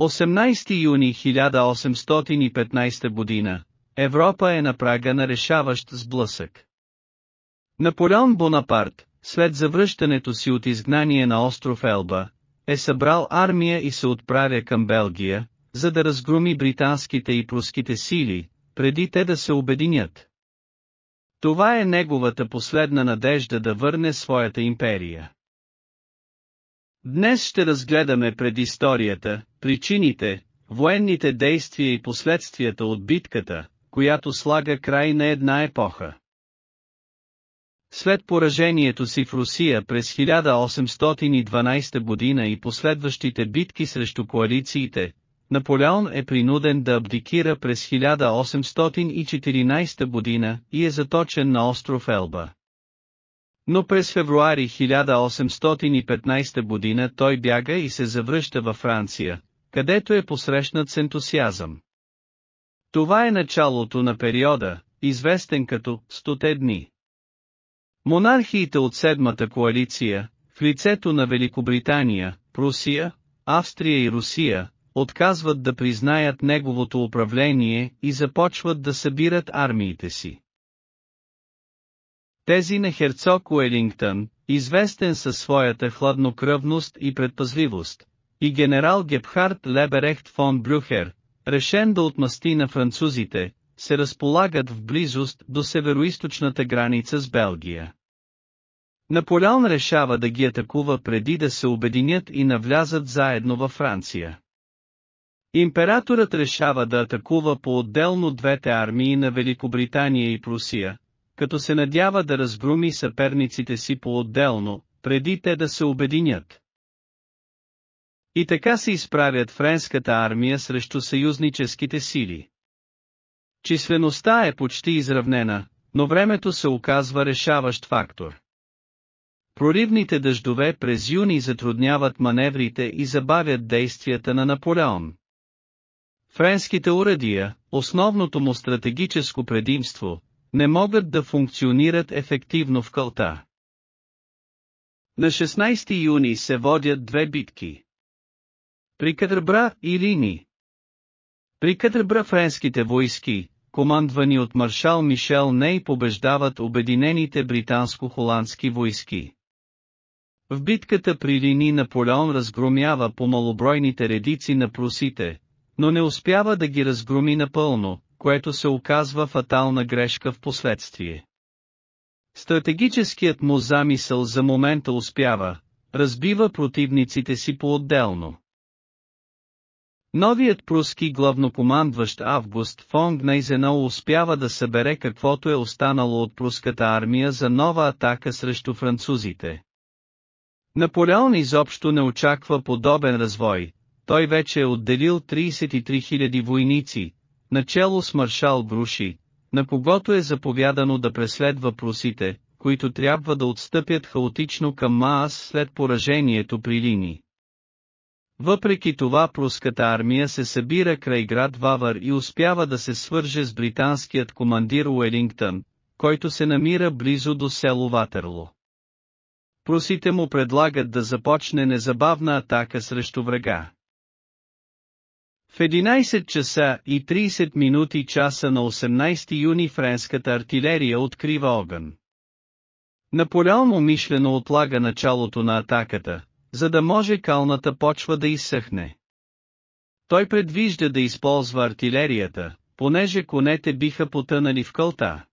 18 юни 1815 година. Европа е на прага на решаващ сблъсък. Наполеон Бонапарт, след завръщането си от изгнание на остров Елба, е събрал армия и се отправя към Белгия, за да разгроми британските и пруските сили, преди те да се обединят. Това е неговата последна надежда да върне своята империя. Днес ще разгледаме предисторията, причините, военните действия и последствията от битката, която слага край на една епоха. След поражението си в Русия през 1812 година и последващите битки срещу коалициите, Наполеон е принуден да абдикира през 1814 година и е заточен на остров Елба. Но през февруари 1815 година той бяга и се завръща във Франция, където е посрещнат с ентусиазъм. Това е началото на периода, известен като «100 дни». Монархиите от седмата коалиция, в лицето на Великобритания, Прусия, Австрия и Русия, отказват да признаят неговото управление и започват да събират армиите си. Тези на херцог Уелингтън, известен със своята хладнокръвност и предпазливост, и генерал Гебхард Леберехт фон Брюхер, решен да отмъсти на французите, се разполагат в близост до североизточната граница с Белгия. Наполеон решава да ги атакува преди да се обединят и навлязат заедно във Франция. Императорът решава да атакува по-отделно двете армии на Великобритания и Прусия, като се надява да разгроми съперниците си по-отделно, преди те да се обединят. И така се изправят френската армия срещу съюзническите сили. Числеността е почти изравнена, но времето се оказва решаващ фактор. Проливните дъждове през юни затрудняват маневрите и забавят действията на Наполеон. Френските оръдия, основното му стратегическо предимство, не могат да функционират ефективно в кълта. На 16 юни се водят две битки. При Кадърбра и Лини. При Кадърбра френските войски, командвани от маршал Мишел Ней, побеждават обединените британско-холандски войски. В битката при Лини Наполеон разгромява по малобройните редици на прусите, но не успява да ги разгроми напълно, което се оказва фатална грешка в последствие. Стратегическият му замисъл за момента успява, разбива противниците си по-отделно. Новият пруски главнокомандващ Август фон Гнейзенау успява да събере каквото е останало от пруската армия за нова атака срещу французите. Наполеон изобщо не очаква подобен развой, той вече е отделил 33 000 войници, начело с маршал Груши, на когото е заповядано да преследва прусите, които трябва да отстъпят хаотично към Маас след поражението при Лини. Въпреки това пруската армия се събира край град Вавър и успява да се свърже с британският командир Уелингтън, който се намира близо до село Ватерло. Прусите му предлагат да започне незабавна атака срещу врага. В 11 часа и 30 минути часа на 18 юни френската артилерия открива огън. Наполеон умишлено отлага началото на атаката, за да може калната почва да изсъхне. Той предвижда да използва артилерията, понеже конете биха потънали в кълта.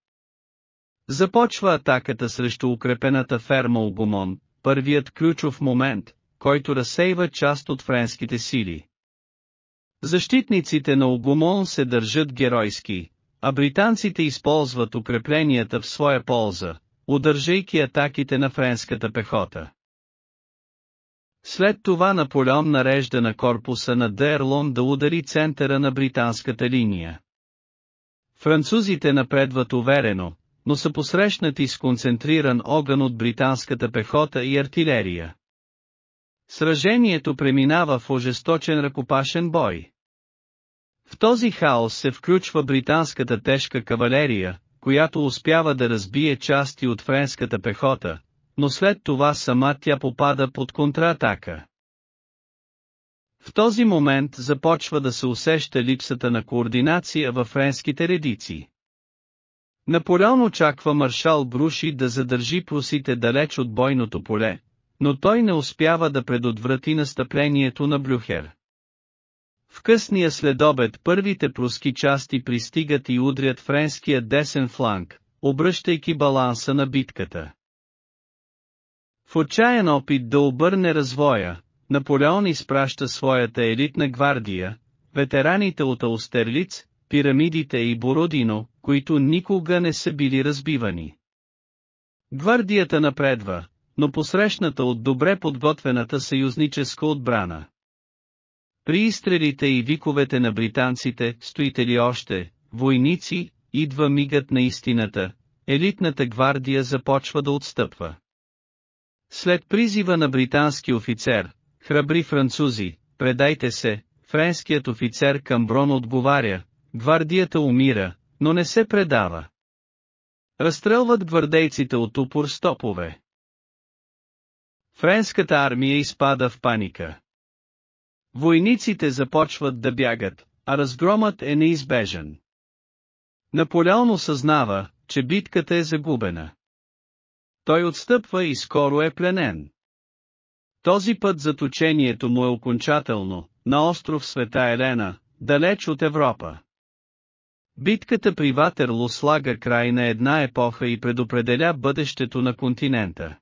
Започва атаката срещу укрепената ферма Огомон, първият ключов момент, който разсейва част от френските сили. Защитниците на Огомон се държат геройски, а британците използват укрепленията в своя полза, удържайки атаките на френската пехота. След това Наполеон нарежда на корпуса на Д'Ерлон да удари центъра на британската линия. Французите напредват уверено, но са посрещнати с концентриран огън от британската пехота и артилерия. Сражението преминава в ожесточен ръкопашен бой. В този хаос се включва британската тежка кавалерия, която успява да разбие части от френската пехота, но след това сама тя попада под контратака. В този момент започва да се усеща липсата на координация във френските редици. Наполеон очаква маршал Бруши да задържи прусите далеч от бойното поле, но той не успява да предотврати настъплението на Блюхер. В късния следобед първите пруски части пристигат и удрят френския десен фланг, обръщайки баланса на битката. В отчаян опит да обърне развоя, Наполеон изпраща своята елитна гвардия, ветераните от Аустерлиц, Пирамидите и Бородино, които никога не са били разбивани. Гвардията напредва, но посрещната от добре подготвената съюзническа отбрана. При изстрелите и виковете на британците, стоите ли още, войници, идва мигът на истината, елитната гвардия започва да отстъпва. След призива на британски офицер, храбри французи, предайте се, френският офицер Камброн отговаря, гвардията умира, но не се предава. Разстрелват гвардейците от упор с топове. Френската армия изпада в паника. Войниците започват да бягат, а разгромът е неизбежен. Наполеон осъзнава, че битката е загубена. Той отстъпва и скоро е пленен. Този път заточението му е окончателно, на остров Света Елена, далеч от Европа. Битката при Ватерло слага край на една епоха и предопределя бъдещето на континента.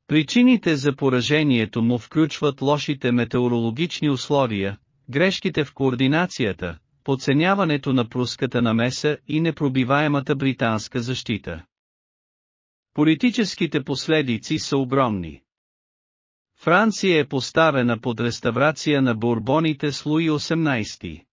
Причините за поражението му включват лошите метеорологични условия, грешките в координацията, подценяването на пруската намеса и непробиваемата британска защита. Политическите последици са огромни. Франция е поставена под реставрация на Бурбоните с Луи XVIII.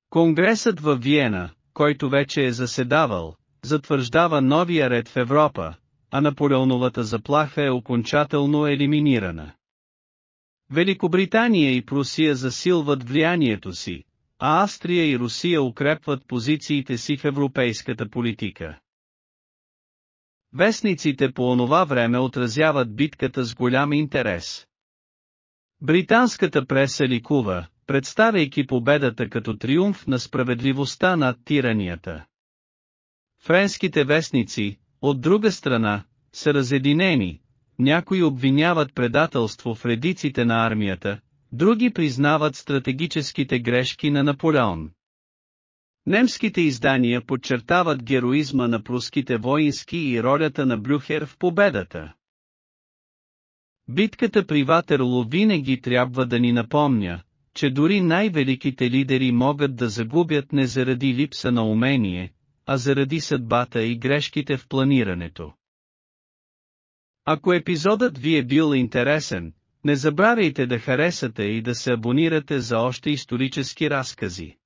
Конгресът във Виена, който вече е заседавал, затвърждава новия ред в Европа, а Наполеоновата заплаха е окончателно елиминирана. Великобритания и Прусия засилват влиянието си, а Австрия и Русия укрепват позициите си в европейската политика. Вестниците по онова време отразяват битката с голям интерес. Британската преса ликува, представяйки победата като триумф на справедливостта над тиранията. Френските вестници, от друга страна, са разединени, някои обвиняват предателство в редиците на армията, други признават стратегическите грешки на Наполеон. Немските издания подчертават героизма на пруските войнски и ролята на Блюхер в победата. Битката при Ватерло винаги трябва да ни напомня, че дори най-великите лидери могат да загубят не заради липса на умение, а заради съдбата и грешките в планирането. Ако епизодът ви е бил интересен, не забравяйте да харесате и да се абонирате за още исторически разкази.